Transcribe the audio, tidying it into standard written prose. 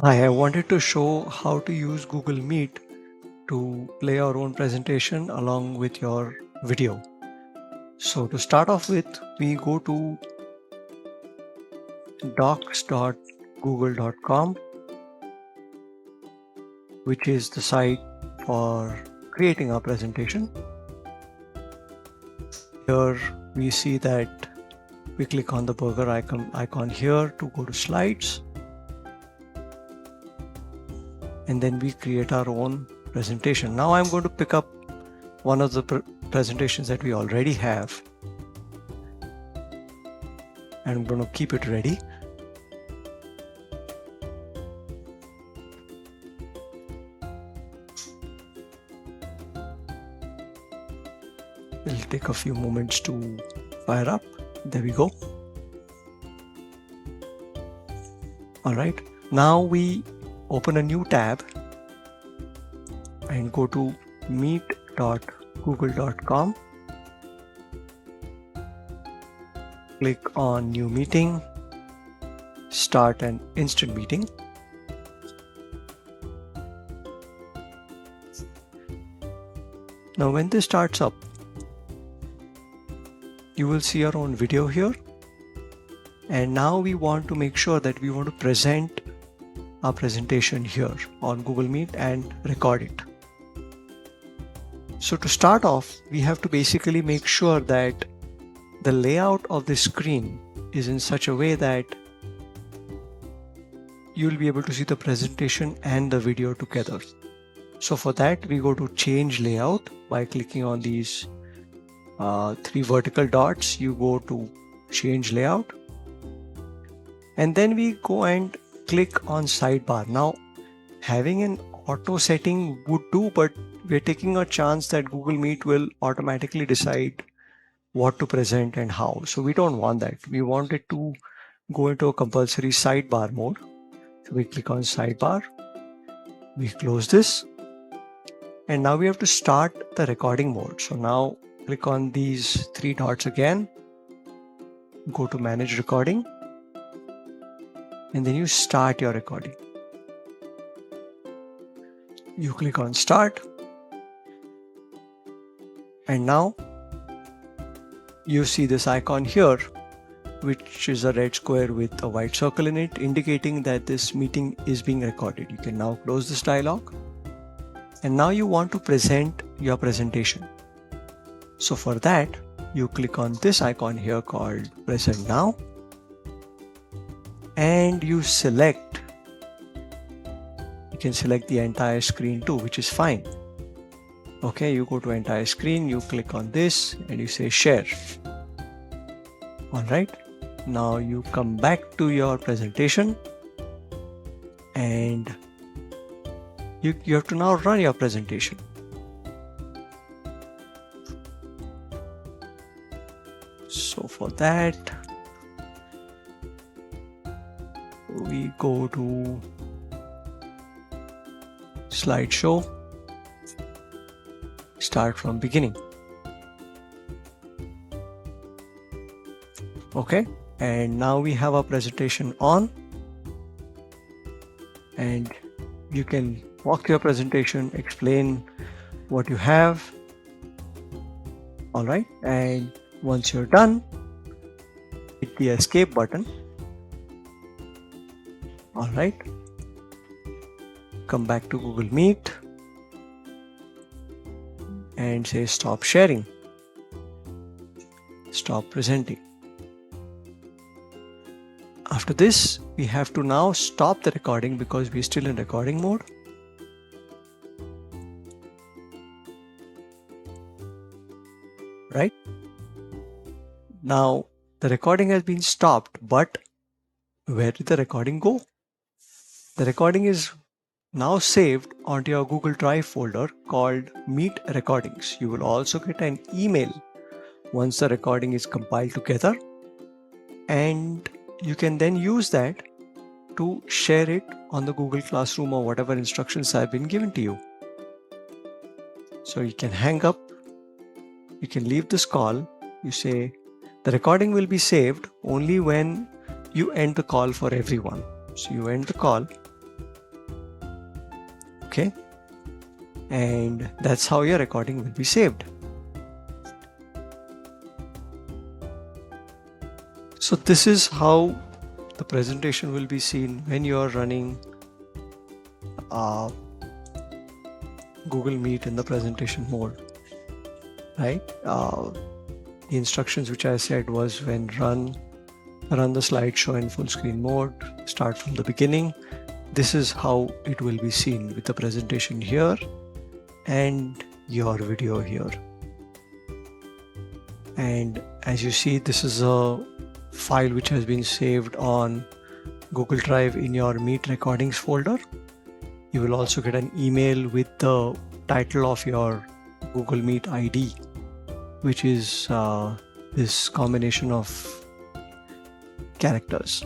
Hi, I wanted to show how to use Google Meet to play our own presentation along with your video. So to start off with, we go to docs.google.com, which is the site for creating our presentation. Here we see that we click on the burger icon here to go to slides, and then we create our own presentation. Now I'm going to pick up one of the presentations that we already have, and I'm going to keep it ready. It'll take a few moments to fire up. There we go. All right, now we open a new tab and go to meet.google.com. Click on new meeting, start an instant meeting. Now when this starts up, you will see our own video here. And now we want to make sure that we want to present our presentation here on Google Meet and record it. So to start off, we have to basically make sure that the layout of the screen is in such a way that you'll be able to see the presentation and the video together. So for that, we go to change layout by clicking on these three vertical dots. You go to change layout, and then we go and click on sidebar. Now, having an auto setting would do, but we're taking a chance that Google Meet will automatically decide what to present and how. So we don't want that. We want it to go into a compulsory sidebar mode. So we click on sidebar, we close this, and now we have to start the recording mode. So now click on these three dots again, go to manage recording, and then you start your recording. You click on start, and now you see this icon here, which is a red square with a white circle in it, indicating that this meeting is being recorded. You can now close this dialog, and now you want to present your presentation. So for that, you click on this icon here called present now, and you can select the entire screen too, which is fine. Okay, you go to entire screen, you click on this and you say share. All right, now you come back to your presentation, and you have to now run your presentation. So for that, we go to slideshow, start from beginning. Okay, and now we have our presentation on, and you can walk your presentation, explain what you have. All right, and once you're done, hit the escape button. All right, come back to Google Meet and say stop sharing, stop presenting. After this, we have to now stop the recording because we're still in recording mode. Right? Now the recording has been stopped, but where did the recording go? The recording is now saved onto your Google Drive folder called Meet Recordings. You will also get an email once the recording is compiled together, and you can then use that to share it on the Google Classroom or whatever instructions have been given to you. So you can hang up, you can leave this call, you say the recording will be saved only when you end the call for everyone. So you end the call, Okay, and that's how your recording will be saved. So this is how the presentation will be seen when you are running Google Meet in the presentation mode, right? The instructions which I said was when run the slideshow in full screen mode, start from the beginning. This is how it will be seen with the presentation here and your video here. And as you see, this is a file which has been saved on Google Drive in your Meet recordings folder. You will also get an email with the title of your Google Meet ID, which is this combination of characters.